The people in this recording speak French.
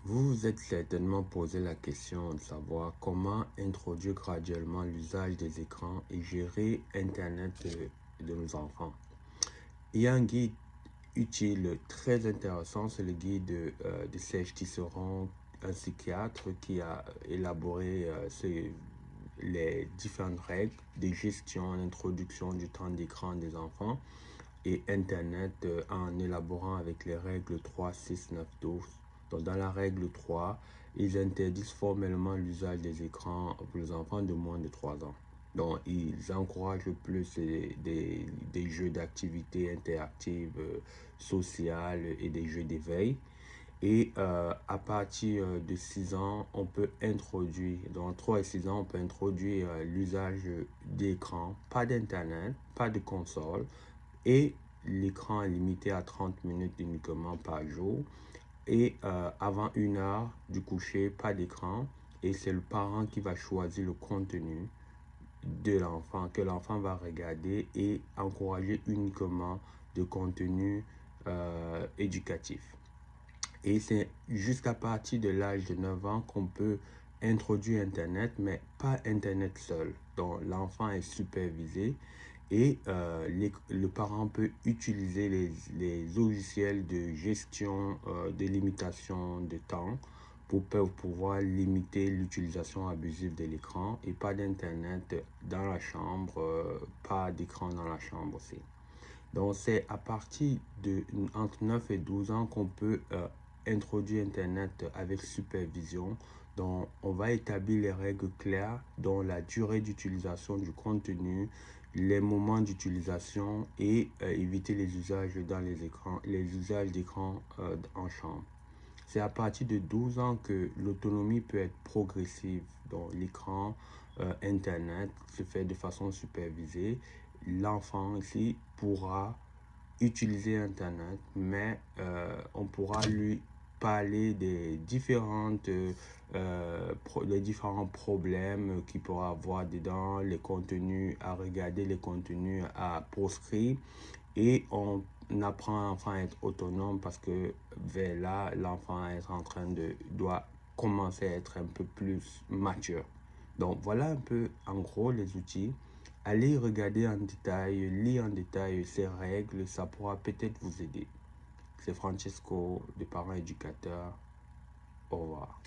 Vous vous êtes certainement posé la question de savoir comment introduire graduellement l'usage des écrans et gérer Internet de nos enfants. Il y a un guide utile très intéressant, c'est le guide de Serge Tisserand, un psychiatre qui a élaboré les différentes règles de gestion, d'introduction du temps d'écran des enfants et Internet en élaborant avec les règles 3, 6, 9, 12. Donc, dans la règle 3, ils interdisent formellement l'usage des écrans pour les enfants de moins de 3 ans. Donc, ils encouragent plus des jeux d'activités interactives, sociales et des jeux d'éveil. Et à partir de 6 ans, on peut introduire, dans 3 et 6 ans, on peut introduire l'usage d'écran, pas d'internet, pas de console, et l'écran est limité à 30 minutes uniquement par jour. Et avant 1 heure du coucher, pas d'écran. Et c'est le parent qui va choisir le contenu de l'enfant, que l'enfant va regarder et encourager uniquement de contenu éducatif. Et c'est jusqu'à partir de l'âge de 9 ans qu'on peut introduire Internet, mais pas Internet seul. Donc l'enfant est supervisé et le parent peut utiliser les logiciels de gestion, de limitation de temps pour pouvoir limiter l'utilisation abusive de l'écran et pas d'Internet dans la chambre, pas d'écran dans la chambre aussi. Donc c'est à partir de entre 9 et 12 ans qu'on peut introduire Internet avec supervision. Donc on va établir les règles claires dont la durée d'utilisation du contenu, les moments d'utilisation et éviter les usages dans les écrans, les usages d'écran en chambre. C'est à partir de 12 ans que l'autonomie peut être progressive. Donc l'écran, Internet se fait de façon supervisée. L'enfant ici pourra utiliser Internet, mais on pourra lui parler des des différents problèmes qu'il pourra avoir dedans, les contenus à regarder, les contenus à proscrire, et on apprend enfin à être autonome parce que vers là, l'enfant est en train doit commencer à être un peu plus mature. Donc voilà un peu en gros les outils. Allez regarder en détail, lire en détail ces règles, ça pourra peut-être vous aider. C'est Francesco, de parents éducateurs. Au revoir.